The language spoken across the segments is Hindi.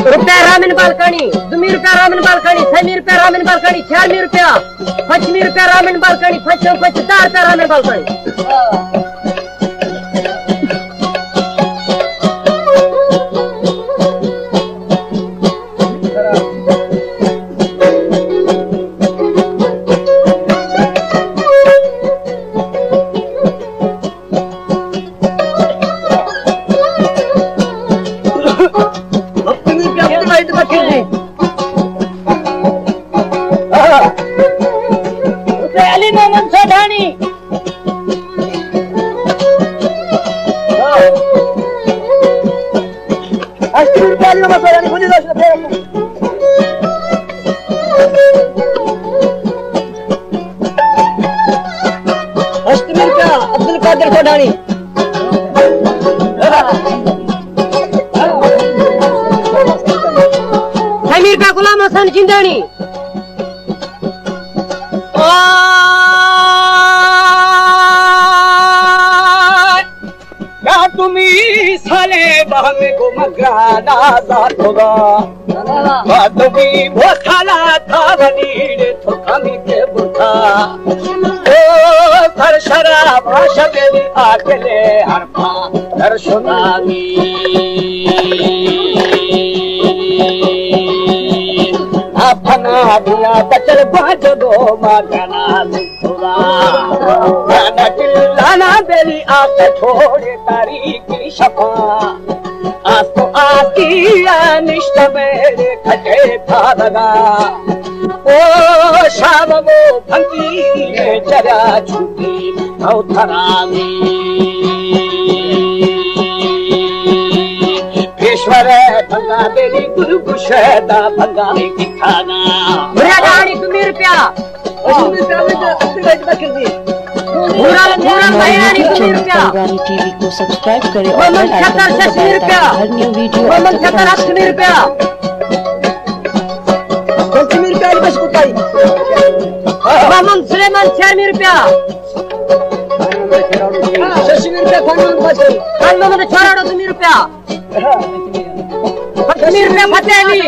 रुपया रामन बालकनी, 2 रुपया रामन बालकनी, 6 रुपया रामन बालकनी, 4 रुपया, 5 रुपया रामन बालकनी, 5 10 रुपया रामन बालकनी. अब्दुल कादिर सोडानी. समीर का गुलाम हसन जिंदानी. क्या तुम्ही साले बहमे को मगराना जात होगा तुम्ही भोखाला था बनीडे तो कमी के बुथा ओ सर शराब शबेली आकले हरपा दर्शनामी अपना दिया बचल बाज दो मगना सुरा गाना चिल्लाना बेली आप छोड़े तारी की शफा आसो आती अनिष्ट मेरे खटे था लगा ओ शाम वो फंकी चरा छुटी औथरामी ईश्वर भंगा बेली गुरु गुशदा भंगा की खाना बुरा गाड़ी 2 रुपया. पूरा बयानी 2 रुपया. टीवी को सब्सक्राइब करें और मोहम्मद बेल आइकन खतर को 6 दबाएं रुपया. ताकि हर न्यू वीडियो मोहम्मद खतर 8 रुपया. 20 रुपया बस कुताई मोहम्मद सुलेमान 4 रुपया. 60 रुपया खान मोहम्मद छोराडो 2 रुपया. 2 रुपया फतेहली.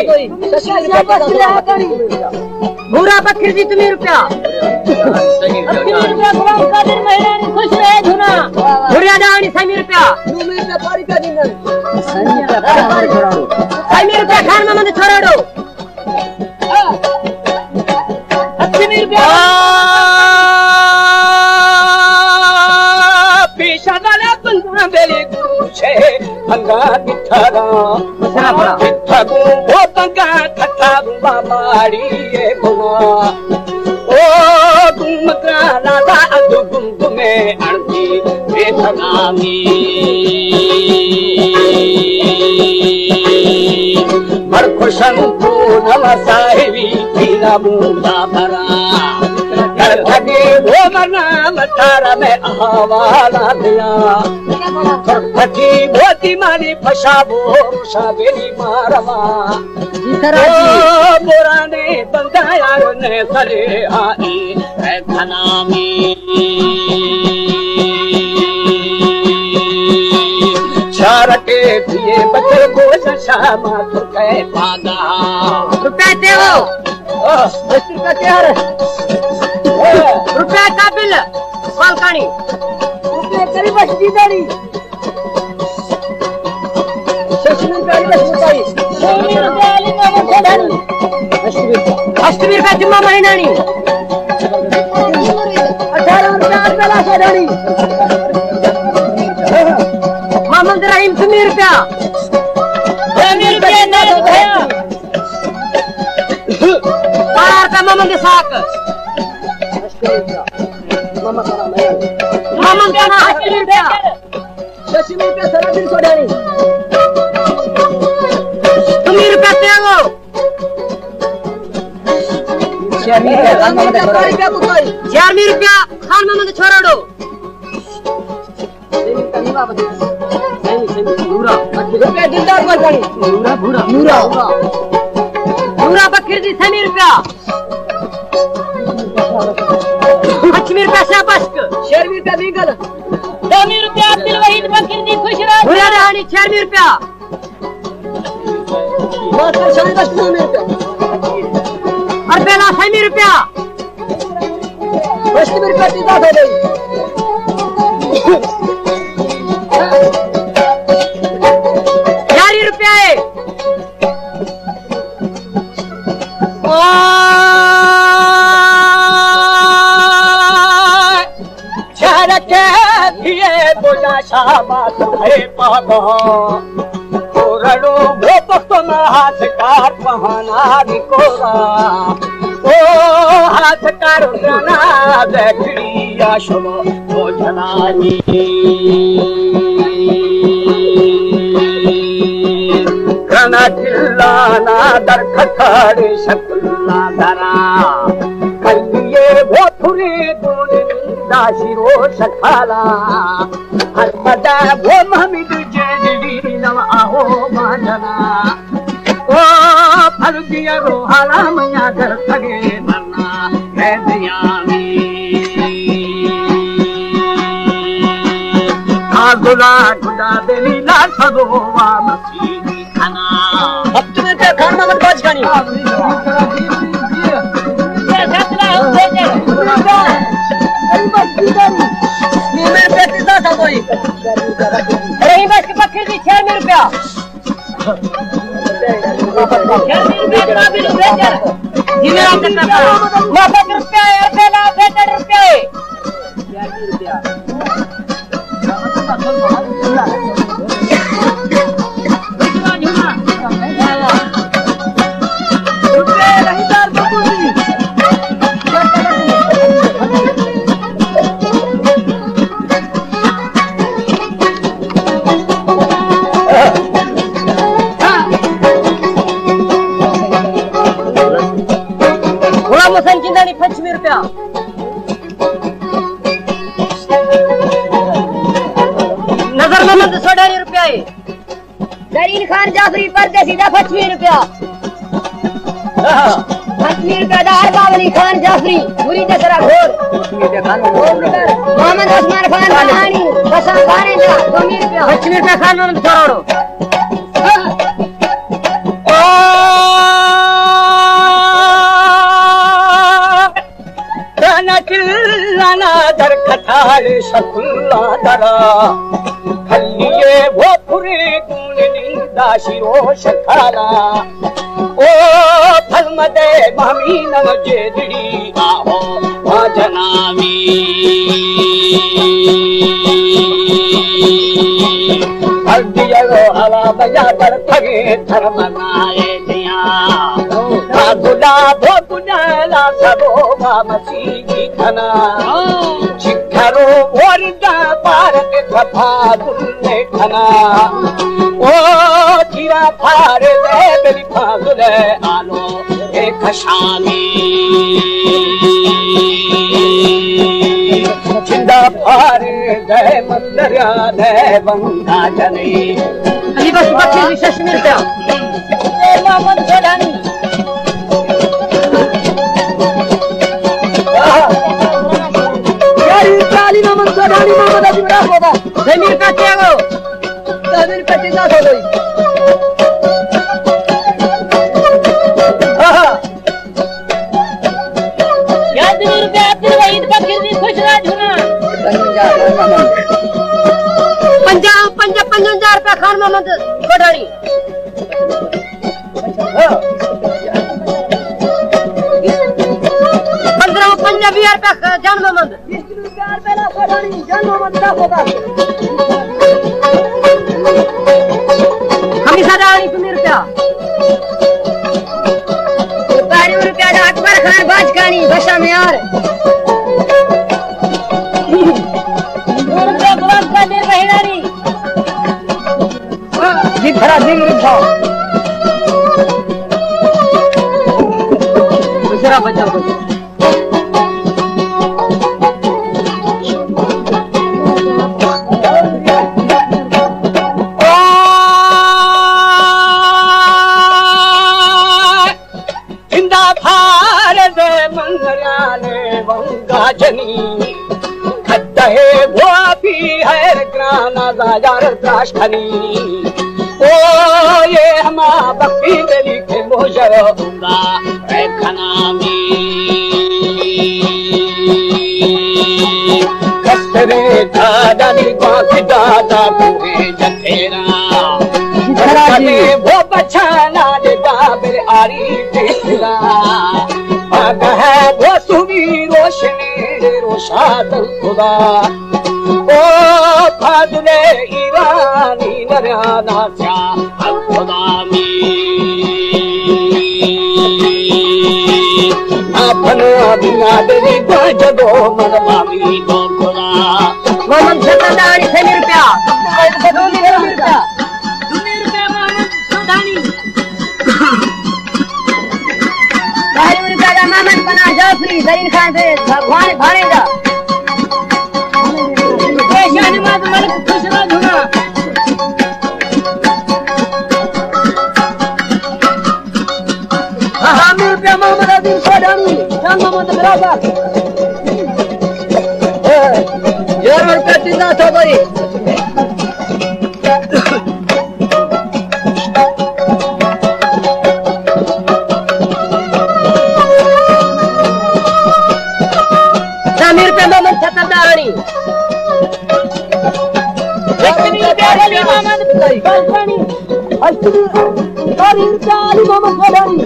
भूरा बकरी जी 2 रुपया. 2 रुपया गुलाम कादिर महिलानी खुश रहे धुना. भूरिया दानी 6 रुपया. 6 रुपया खान मोहम्मद छोराडो. 80 रुपया. पेशादाला बंदा बेली गुरुशे भंगा बिठारा बिठागु वो भंगा खटागु बामारी ये गुना ओ गुमकरा लादा अदु गुमगुमे अणती बेथगामी मरखुशन तू नमसाहिवी पीला मुंदा भरा लगे वो मना मतारा में हवाला दिया फटी बोती मारी फशाबो शाबेली मारमा पुराने बंदाया ने सले आई है धनामी चारटे दिए बचल को शामा तो कह पागा रुपया देवो. 10 रुपया क्या रुपया का बिल बालकनी. रुपया करी बस दीदारी 60 रुपया बस कुताई 80 रुपया जुम्मा महिनानी. 18 रुपया बेला सोडानी. मोहम्मद रहीम 2 रुपया. 2 रुपया ना भैया. 12 रुपया मोहम्मद साक. मोहम्मद खाना 80 रुपया. 60 रुपया सारा दिन सोडानी. 2 रुपया तेगो. 4 रुपया खान मोहम्मद छोराडो. रुपया दिलदार बालकनी. भूरा बकरी जी 6 रुपया. 5 रुपया शाबाश्क. 6 रुपया बीगल. 2 रुपया अब्दुल वहीद बकरी जी खुश रहो. भूरा रहानी 4 रुपया. मात्र 10 रुपया अरबेला 6 रुपया 20 रुपया ती दाखव दे 4 रुपये के दिए बोझा शाबाश है पागा कोरड़ो वो तो ना हाथ कार पहना कोरा ओ हाथ कार गाना देखड़िया शोभो बोझनानी गाना चिल्लाना दर खखड़े शकुल्ला दरा कलिए वो थुरे दूने दाशिरो शखाला हरमदा वो महमिद जेजडी नव आहो माजना ओ फरदिया रोहाला मैया घर थगे मरना है दिया गुला गुला बेलीला सदोवा मसीनी खाना अब तुम्हें क्या खाना मत बाज खानी रही बस के पक्के की 6 रुपया 6 रुपया रुपया संचिंदानी 25 रुपया नजर मोहम्मद 16 रुपया दरीन खान जाफरी परदेसी दा 25 रुपया 25 रुपया दार बावली खान जाफरी पूरी दसरा घोर मोहम्मद उस्मान खान कहानी बसा खाने दा 20 रुपया 25 रुपया खान मोहम्मद करोड़ो किल्लाना दर खठाल शकुल्ला दरा खल्लिए वो पुरे गुण निंदा शिरो शखाला ओ फलमदे मामीन जेदड़ी आहो वाजनामी हल्दिया हवा बजा कर थगे धर्म नाए दिया गुला भोगुला सबो मसीगी खना चिखरो वर्गा पार के सफा दुल्ले खना ओ चिरा फार दे बेली फाजुले आलो एक शामी चिंदा फार दे मंदरिया दे बंगा जने अली बस बच्चे विशेष मिलता ए मोहम्मद सोडानी चाली मोहम्मद सोडानी मोहम्मद अजी बड़ा होगा जमीर का चेगो तमिल कटे ना हो गई याद रुपया अब्दुल वहीद बकरी दी खुशरा झुना 55 रुपया खान मोहम्मद कोठारी 15 रुपया जान मोहम्मद 20 रुपया पहला कोठारी जान मोहम्मद का होगा हमेशा दानी 20 रुपया 12 रुपया दा अकबर खान बाज खानी बशा में यार रुपया गुलाम का देर बहिरानी जी खरा दिन रुपया दूसरा बचा को खड्डे वो भी है ग्राना बाजार त्राशखनी ओ ये हमा बक्की दिली के मोजर दूंगा खना में कस्तरे दादा नी बाकी दादा बुए जतेरा कने वो बचाना दे मेरे आरी तेरा आगा है वो सुनी रोशनी रोशाद खुदा ओ फादले ईरानी नराना चा खुदा में अपना बिना तेरी बाजदो मन मामी दो खुदा मोहम्मद सत्तानी ₹2 रुपया मोहम्मद बना जाफरी जरीन खान से भगवान भाड़ेगा शान मलिक खुशरा धुना ₹1 रुपया मोहम्मद अजीम सोडानी शान मोहम्मद बराबर ₹11 तीजा तो भाई ₹1 रुपया मोहम्मद सत्तानी मोहम्मद बालखानी मोहम्मद सोडानी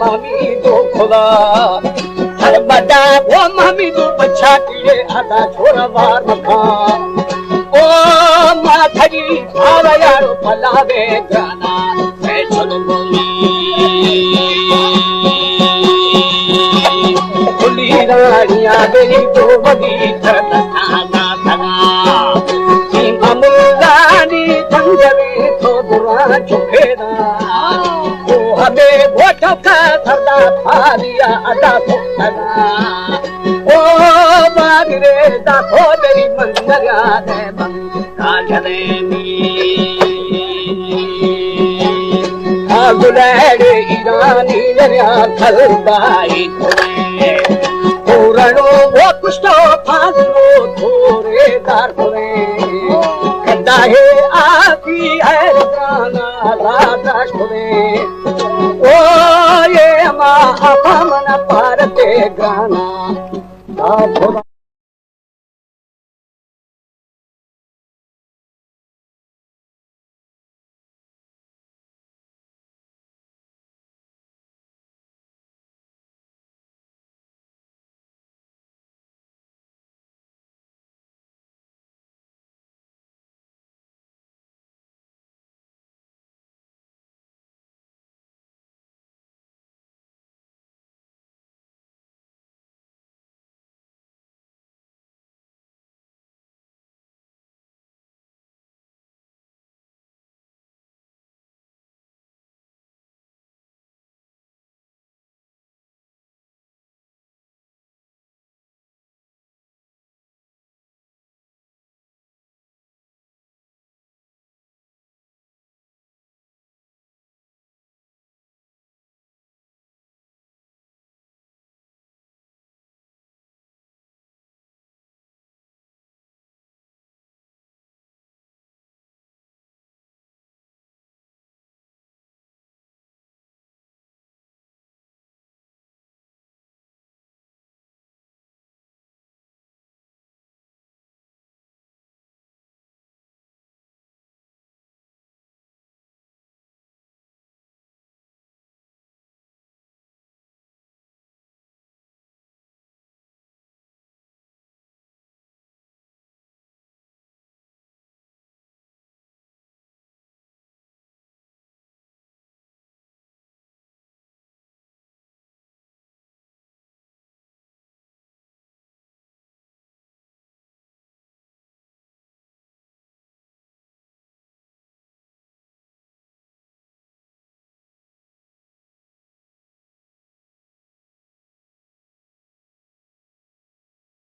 मामी दो खुदा हर बड़ा वो मामी दो बच्चा कीड़े आधा छोरा बार मखा ओ माथरी भाव यारो फलावे गाना मैं चलो बोली खुली रानिया मेरी दो बगी थना थना थना अमुलानी जंगली तो बुरा चुकेदा हमें वो ठोका सरदा फारिया अदा फुटना ओ मागरे दा खोदरी मंगरा दे काजले नी आगुलेड़े ईरानी नरिया खलबाई कोने पूरणो वो कुष्टो फाजलो थोरे दार कोने कदा है आती है गाना लादाश कोने ओ ये मा अपमन पारते गाना